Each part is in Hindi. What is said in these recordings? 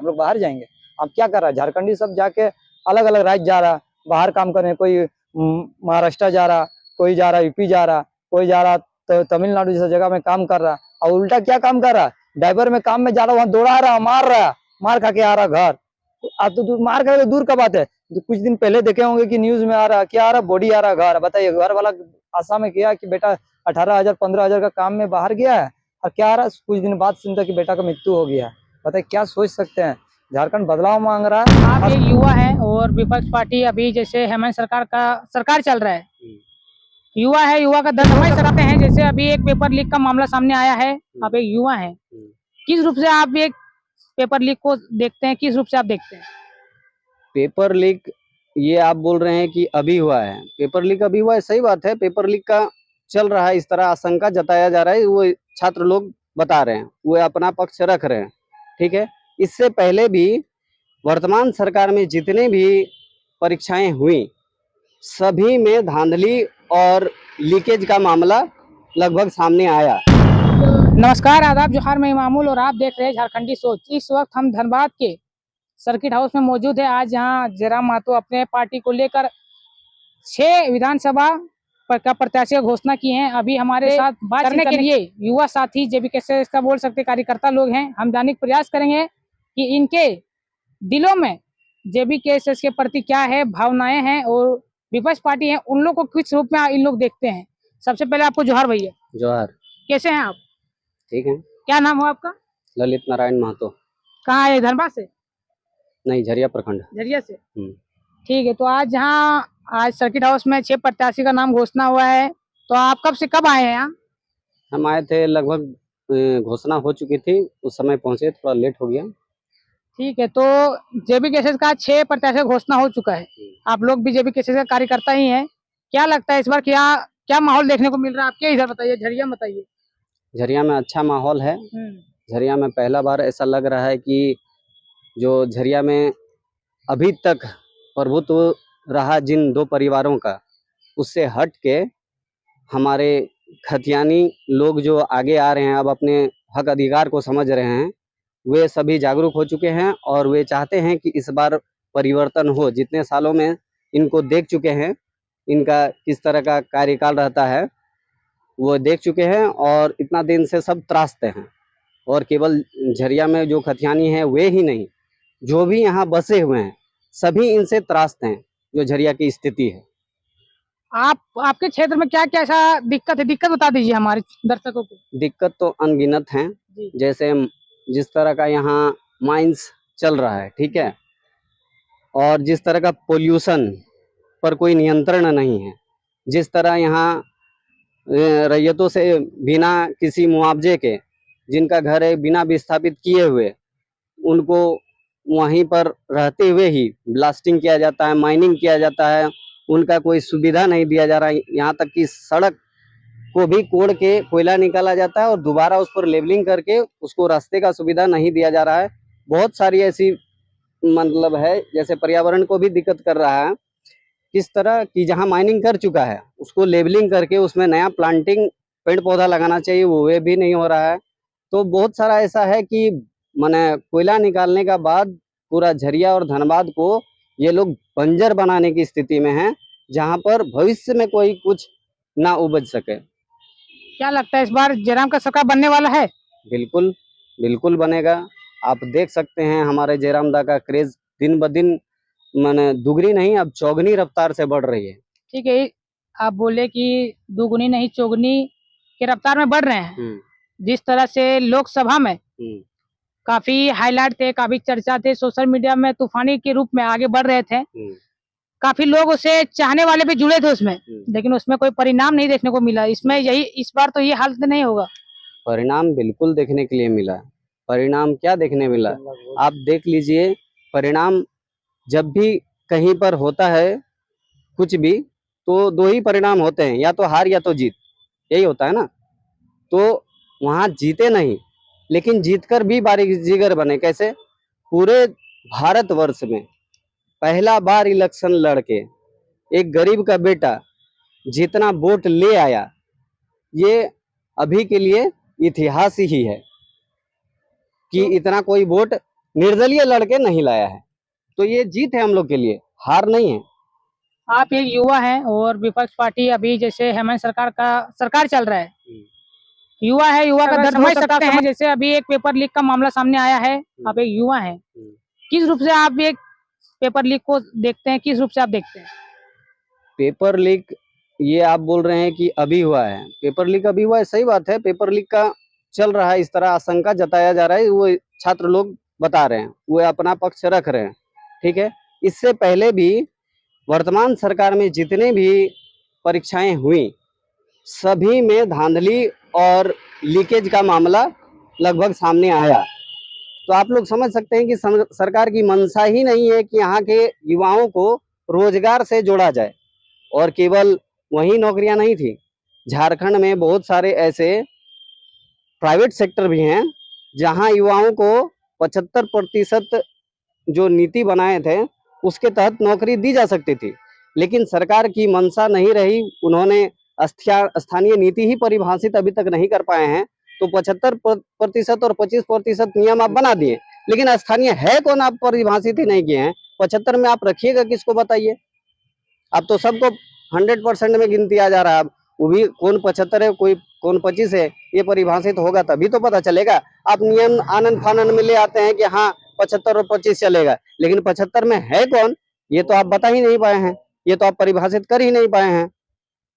हम लोग बाहर जाएंगे। अब क्या कर रहा है झारखंडी सब जाके अलग अलग राज्य जा रहा, बाहर काम करने, कोई महाराष्ट्र जा रहा, कोई जा रहा यूपी जा रहा, कोई जा रहा तो तमिलनाडु जैसा जगह में काम कर रहा, और उल्टा क्या काम कर रहा, ड्राइवर में काम में जा रहा, वहां दौड़ा रहा, मार खा के आ रहा घर। अब तो मार खा के दूर का बात है, तो कुछ दिन पहले देखे होंगे कि न्यूज में आ रहा, क्या आ रहा, बॉडी आ रहा घर। बताइए, घर वाला आशा में किया कि बेटा 18,000 15,000 का काम में बाहर गया है, और क्या आ रहा, कुछ दिन बाद सुनता कि बेटा का मृत्यु हो गया। बताइए क्या सोच सकते हैं। झारखंड बदलाव मांग रहा है। आप एक युवा है और विपक्ष पार्टी अभी जैसे हेमंत सरकार चल रहा है, युवा है, युवा का दर्द समझ सकते हैं। जैसे अभी एक पेपर लीक का मामला सामने आया है, आप एक युवा हैं, किस रूप से आप एक पेपर लीक को देखते हैं, किस रूप से आप देखते हैं? पेपर लीक ये आप बोल रहे हैं कि अभी हुआ है, पेपर लीक अभी हुआ है, सही बात है। पेपर लीक का चल रहा है, इस तरह आशंका जताया जा रहा है, वो छात्र लोग बता रहे हैं, वो अपना पक्ष रख रहे हैं, ठीक है। इससे पहले भी वर्तमान सरकार में जितने भी परीक्षाएं हुई, सभी में धांधली और लीकेज का मामला लगभग सामने आया। नमस्कार, आदाब, जोहार, मैं इमामुल और आप देख रहे हैं झारखंडी सोच। इस वक्त हम धनबाद के सर्किट हाउस में मौजूद है। आज यहाँ जयराम महतो अपने पार्टी को लेकर 6 विधानसभा का प्रत्याशी घोषणा की है। अभी हमारे साथ बात करने के लिए युवा साथी जेबीकेएसएस का बोल सकते कार्यकर्ता लोग हैं। हम जानने का प्रयास करेंगे कि इनके दिलों में जेबीकेएसएस के प्रति क्या है, भावनाएं हैं, और विपक्ष पार्टी है, उन लोग को किस रूप में इन लोग देखते हैं। सबसे पहले आपको जोहार भैया। जोहार। कैसे हैं आप? ठीक है। क्या नाम हो आपका? ललित नारायण महतो। कहाँ है? धनबाद से? नहीं, झरिया प्रखंड। झरिया से। ठीक है। तो आज यहाँ आज सर्किट हाउस में 6 प्रत्याशी का नाम घोषणा हुआ है, तो आप कब से कब आए हैं यहाँ? हम आए थे, लगभग घोषणा हो चुकी थी, उस समय पहुंचे, थोड़ा लेट हो गया। ठीक है। तो जेबीकेएसएस का 6 प्रत्याशी घोषणा हो चुका है, आप लोग भी जेबीकेएसएस का कार्यकर्ता ही हैं। क्या लगता है इस बार क्या क्या माहौल देखने को मिल रहा है आपके इधर? बताइए, झरिया में बताइए। झरिया में अच्छा माहौल है। झरिया में पहला बार ऐसा लग रहा है कि जो झरिया में अभी तक प्रभुत्व रहा जिन 2 परिवारों का, उससे हट के हमारे खतियानी लोग जो आगे आ रहे हैं, अब अपने हक अधिकार को समझ रहे हैं, वे सभी जागरूक हो चुके हैं और वे चाहते हैं कि इस बार परिवर्तन हो। जितने सालों में इनको देख चुके हैं, इनका किस तरह का कार्यकाल रहता है वो देख चुके हैं, और इतना दिन से सब त्रासते हैं। और केवल झरिया में जो खतियानी है वे ही नहीं, जो भी यहाँ बसे हुए हैं सभी इनसे त्रासते हैं, जो झरिया की स्थिति है। आपके क्षेत्र में क्या क्या ऐसा दिक्कत है? दिक्कत बता दीजिए हमारे दर्शकों को। दिक्कत तो अनगिनत हैं, जैसे जिस तरह का यहाँ माइंस चल रहा है, ठीक है, और जिस तरह का पोल्यूशन पर कोई नियंत्रण नहीं है, जिस तरह यहाँ रैयतों से बिना किसी मुआवजे के, जिनका घर है बिना विस्थापित किए हुए, उनको वहीं पर रहते हुए ही ब्लास्टिंग किया जाता है, माइनिंग किया जाता है, उनका कोई सुविधा नहीं दिया जा रहा है। यहाँ तक कि सड़क को भी कोड़ के कोयला निकाला जाता है और दोबारा उस पर लेवलिंग करके उसको रास्ते का सुविधा नहीं दिया जा रहा है। बहुत सारी ऐसी मतलब है, जैसे पर्यावरण को भी दिक्कत कर रहा है। किस तरह की जहाँ माइनिंग कर चुका है उसको लेवलिंग करके उसमें नया प्लांटिंग पेड़ पौधा लगाना चाहिए, वो वे भी नहीं हो रहा है। तो बहुत सारा ऐसा है कि माने कोयला निकालने का बाद पूरा झरिया और धनबाद को ये लोग बंजर बनाने की स्थिति में हैं, जहाँ पर भविष्य में कोई कुछ ना उपज सके। क्या लगता है इस बार जयराम का सरकार बनने वाला है? बिल्कुल बिल्कुल बनेगा। आप देख सकते हैं हमारे जयराम दा का क्रेज दिन ब दिन माने दुगनी नहीं, अब चौगनी रफ्तार से बढ़ रही है। ठीक है, आप बोले कि दुगुनी नहीं चौगनी के रफ्तार में बढ़ रहे हैं। जिस तरह से लोकसभा में काफी हाईलाइट थे, काफी चर्चा थे, सोशल मीडिया में तूफानी के रूप में आगे बढ़ रहे थे, काफी लोग उसे चाहने वाले भी जुड़े थे उसमें, लेकिन उसमें कोई परिणाम नहीं देखने को मिला। इसमें यही इस बार तो ये हालत नहीं होगा। परिणाम बिल्कुल देखने के लिए मिला। परिणाम क्या देखने मिला, आप देख लीजिए। परिणाम जब भी कहीं पर होता है कुछ भी, तो 2 ही परिणाम होते हैं, या तो हार या तो जीत, यही होता है ना। तो वहाँ जीते नहीं, लेकिन जीतकर भी बाजीगर बने। कैसे? पूरे भारतवर्ष में पहला बार इलेक्शन लड़के एक गरीब का बेटा जितना वोट ले आया, ये अभी के लिए इतिहास ही है कि इतना कोई वोट निर्दलीय लड़के नहीं लाया है। तो ये जीत है हम लोग के लिए, हार नहीं है। आप एक युवा हैं और विपक्ष पार्टी अभी जैसे हेमंत सरकार चल रहा है, युवा है, युवा का दर्द समझ सकते हैं। जैसे अभी एक पेपर लीक का मामला सामने आया है, आप एक युवा हैं, किस रूप से आप एक पेपर लीक को देखते हैं, किस रूप से आप देखते हैं? पेपर लीक ये आप बोल रहे हैं कि अभी हुआ है, पेपर लीक अभी हुआ है, सही बात है। पेपर लीक का चल रहा है, इस तरह आशंका जताया जा रहा है, वो छात्र लोग बता रहे हैं, वो अपना पक्ष रख रहे हैं, ठीक है। इससे पहले भी वर्तमान सरकार में जितने भी परीक्षाएं हुई, सभी में धांधली और लीकेज का मामला लगभग सामने आया। तो आप लोग समझ सकते हैं कि सरकार की मंशा ही नहीं है कि यहाँ के युवाओं को रोजगार से जोड़ा जाए। और केवल वही नौकरियां नहीं थी, झारखंड में बहुत सारे ऐसे प्राइवेट सेक्टर भी हैं जहां युवाओं को 75% जो नीति बनाए थे उसके तहत नौकरी दी जा सकती थी, लेकिन सरकार की मंशा नहीं रही। उन्होंने स्थानीय नीति ही परिभाषित अभी तक नहीं कर पाए हैं। तो 75% और 25% नियम आप बना दिए, लेकिन स्थानीय है कौन, आप परिभाषित ही नहीं किए हैं। 75 में आप रखिएगा किसको, बताइए। अब तो सबको 100% में गिनती आ जा रहा है। अब वो भी कौन 75 है, कोई कौन 25 है, ये परिभाषित होगा तभी तो पता चलेगा। आप नियम आनंद फानंद में ले आते हैं कि हाँ 75 और 25 चलेगा, लेकिन 75 में है कौन, ये तो आप बता ही नहीं पाए हैं, ये तो आप परिभाषित कर ही नहीं पाए हैं।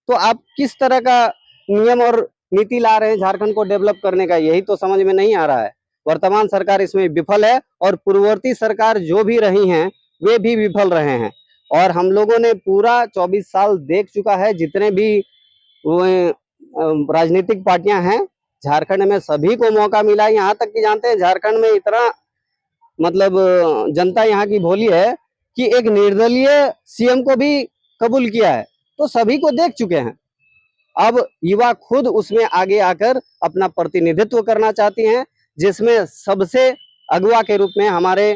तो आप किस तरह का नियम और नीति ला रहे हैं झारखंड को डेवलप करने का, यही तो समझ में नहीं आ रहा है। वर्तमान सरकार इसमें विफल है और पूर्ववर्ती सरकार जो भी रही हैं वे भी विफल रहे हैं। और हम लोगों ने पूरा 24 साल देख चुका है, जितने भी राजनीतिक पार्टियां हैं झारखंड में, सभी को मौका मिला। यहाँ तक कि जानते हैं झारखंड में इतना मतलब जनता यहाँ की भोली है कि एक निर्दलीय सीएम को भी कबूल किया है। तो सभी को देख चुके हैं। अब युवा खुद उसमें आगे आकर अपना प्रतिनिधित्व करना चाहती हैं, जिसमें सबसे अगुवा के रूप में हमारे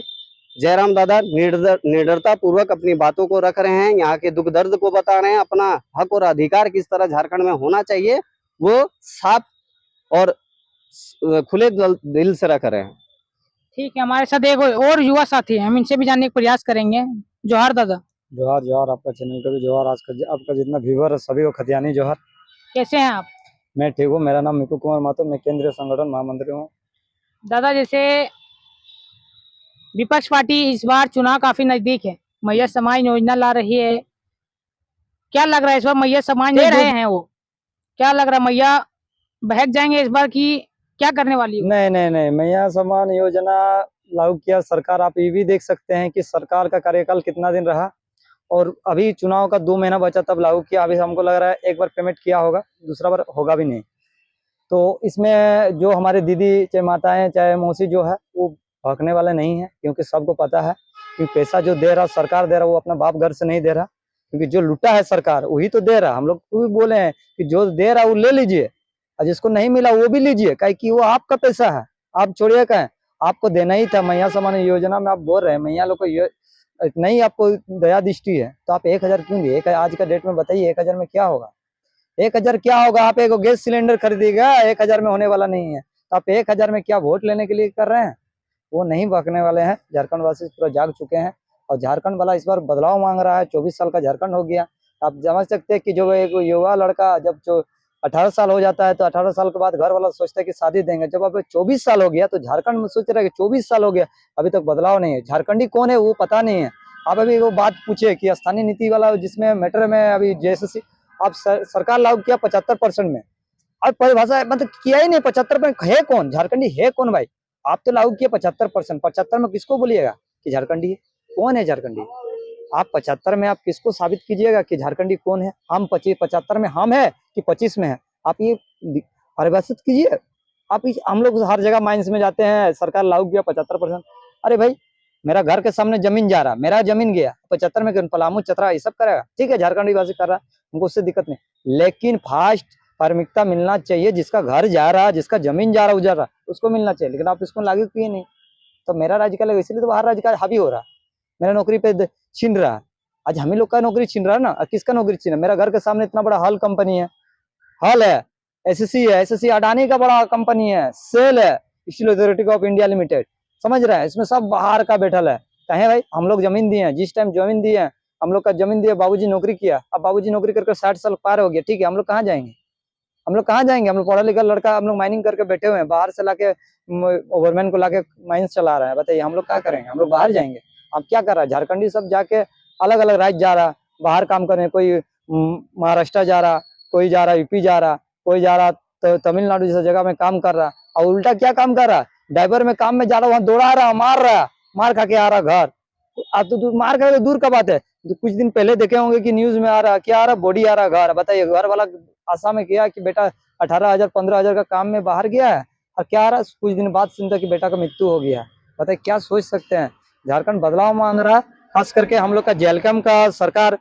जयराम दादा निडरता पूर्वक अपनी बातों को रख रहे हैं, यहाँ के दुख दर्द को बता रहे हैं, अपना हक और अधिकार किस तरह झारखंड में होना चाहिए वो साफ और खुले दिल से रख रहे हैं। ठीक है, हमारे साथ एक और युवा साथी हैं, हम इनसे भी जानने का प्रयास करेंगे। जोहार दादा। जोहार जोहार, आपका चैनल का भी जोहार, आपका जितना व्यूवर है सभी को खतियानी जोहार। कैसे हैं आप? मैं ठीक हूँ, मेरा नाम मिकू कुमार महतो, मैं केंद्रीय संगठन महामंत्री हूँ। दादा, जैसे विपक्ष पार्टी इस बार चुनाव काफी नजदीक है, मैया समाज योजना ला रही है, क्या लग रहा है इस बार मैया समाज दे रहे हैं वो, क्या लग रहा है मैया बहक जाएंगे इस बार की क्या करने वाली है? नहीं नहीं नहीं, मैया समान योजना लागू किया सरकार। आप ये भी देख सकते हैं कि सरकार का कार्यकाल कितना दिन रहा, और अभी चुनाव का 2 महीना बचा तब लागू किया। अभी हमको लग रहा है एक बार पेमेंट किया होगा, दूसरा बार होगा भी नहीं। तो इसमें जो हमारे दीदी चाहे माताएं चाहे मौसी जो है वो भागने वाले नहीं है, क्योंकि सबको पता है कि पैसा जो दे रहा सरकार दे रहा वो अपना बाप घर से नहीं दे रहा, क्योंकि जो लुटा है सरकार वही तो दे रहा। हम लोग भी बोले हैं कि जो दे रहा वो ले लीजिए, और जिसको नहीं मिला वो भी लीजिए, काहे कि वो आपका पैसा है, आप छोड़िए। कहें आपको देना ही था। मैया समान योजना में आप बोल रहे हैं मैया लोग को नहीं, आपको दया दृष्टि है तो आप 1000 क्यों दिए? आज का डेट में बताइए 1000 में क्या होगा? 1000 क्या होगा? आप एक गैस सिलेंडर खरीदिएगा, 1000 में होने वाला नहीं है। तो आप 1000 में क्या वोट लेने के लिए कर रहे हैं? वो नहीं बकने वाले हैं। झारखंड वासी पूरा जाग चुके हैं, और झारखंड वाला इस बार बदलाव मांग रहा है। 24 साल का झारखंड हो गया। आप समझ सकते हैं कि जो एक युवा लड़का जब 18 साल हो जाता है तो 18 साल के बाद घर वाला सोचता है कि शादी देंगे। जब अब 24 साल हो गया तो झारखंड में सोच रहा है कि 24 साल हो गया अभी तक बदलाव नहीं है। झारखंडी कौन है वो पता नहीं है। आप अभी वो बात पूछे कि स्थानीय नीति वाला जिसमें मैटर में अभी जैसे आप सरकार लागू किया 75% में, अब परिभाषा मतलब किया ही नहीं। 75 में है कौन? झारखंडी है कौन भाई? आप तो लागू किए 75%। 75 में किसको बोलिएगा कि झारखंडी है? कौन है झारखंडी? आप 75 में आप किसको साबित कीजिएगा कि झारखंडी कौन है? हम 75 में हम है कि 25 में है? आप ये परिभाषित कीजिए। हम लोग हर जगह माइंस में जाते हैं, सरकार लागू किया 75%। अरे भाई मेरा घर के सामने जमीन जा रहा, मेरा जमीन गया 75 में क्यों? पलामू चतरा ये सब करेगा, ठीक है, झारखंडी वासी कर रहा, हमको उससे दिक्कत नहीं। लेकिन फास्ट प्राथमिकता मिलना चाहिए, जिसका घर जा रहा, जिसका जमीन जा रहा उजर रहा उसको मिलना चाहिए। लेकिन आप इसको लागू किए नहीं। तो मेरा राज्य का इसलिए तो बाहर राज्य का हावी हो रहा, मेरा नौकरी पे छीन रहा। आज हम ही लोग का नौकरी छीन रहा है ना। किसका नौकरी छीन है? मेरा घर के सामने इतना बड़ा हॉल कंपनी है, हॉल है, एसएससी है, एसएससी अडानी का बड़ा कंपनी है, सेल है, steel authority of India limited. समझ रहे हैं, इसमें सब बाहर का बैठल है। कहे भाई हम लोग जमीन दिए हैं, जिस टाइम जमीन दिए हैं, हम लोग का जमीन दिए, बाबूजी नौकरी किया, अब बाबूजी नौकरी करके 60 साल पार हो गया, ठीक है, हम लोग कहाँ जाएंगे? हम लोग कहाँ जाएंगे? हम लोग पढ़ा लिखा लड़का, हम लोग माइनिंग करके बैठे हुए हैं, बाहर से लाके ओवरमैन को लाके माइंस चला रहा है, बताइए हम लोग क्या करेंगे? हम लोग बाहर जाएंगे। अब क्या कर रहा है झारखंडी सब जाके अलग अलग राज्य जा रहा, बाहर काम कर रहे हैं, कोई महाराष्ट्र जा रहा, कोई जा रहा यूपी जा रहा, कोई जा रहा तो तमिलनाडु जैसा जगह में काम कर रहा, और उल्टा क्या काम कर रहा, ड्राइवर में काम में जा रहा, वहां दौड़ा रहा, मार खा के आ रहा घर। अब तो मार खा के दूर का बात है, तो कुछ दिन पहले देखे होंगे कि न्यूज में आ रहा, क्या आ रहा, बॉडी आ रहा घर। बताइए घर वाला आशा में किया कि बेटा 18,000 15,000 का काम में बाहर गया है, और क्या आ रहा, कुछ दिन बाद सुनता कि बेटा का मृत्यु हो गया। बताइए क्या सोच सकते हैं? झारखंड बदलाव मांग रहा, खास करके हम लोग का जेलकम का सरकार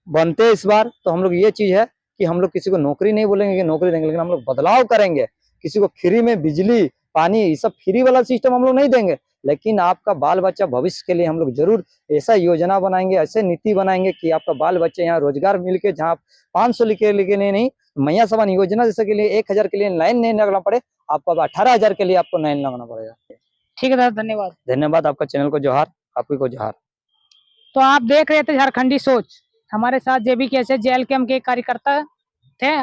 बनते इस बार, तो हम लोग ये चीज है कि हम लोग किसी को नौकरी नहीं बोलेंगे कि नौकरी देंगे, लेकिन हम लोग बदलाव करेंगे। किसी को फ्री में बिजली पानी ये सब फ्री वाला सिस्टम हम लोग नहीं देंगे, लेकिन आपका बाल बच्चा भविष्य के लिए हम लोग जरूर ऐसा योजना बनाएंगे, ऐसे नीति बनाएंगे कि आपका बाल बच्चे यहाँ रोजगार मिलके, जहाँ 500 लिखे लिखे नहीं, मैया समान योजना जैसे के लिए 1,000 के लिए लाइन नहीं लगना पड़े, आपको अब 18,000 के लिए आपको लाइन लगना पड़ेगा। ठीक है दादा, धन्यवाद। धन्यवाद, आपका चैनल को जोहार, आपकी को जोहार। तो आप देख रहे थे झारखंडी सोच। हमारे साथ जेबी कैसे जेएलकेएम के कार्यकर्ता थे,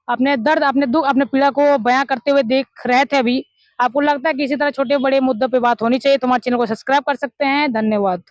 अपने दर्द, अपने दुख, अपने पीड़ा को बयां करते हुए देख रहे थे। अभी आपको लगता है कि इसी तरह छोटे बड़े मुद्दों पे बात होनी चाहिए तो हमारे चैनल को सब्सक्राइब कर सकते हैं। धन्यवाद।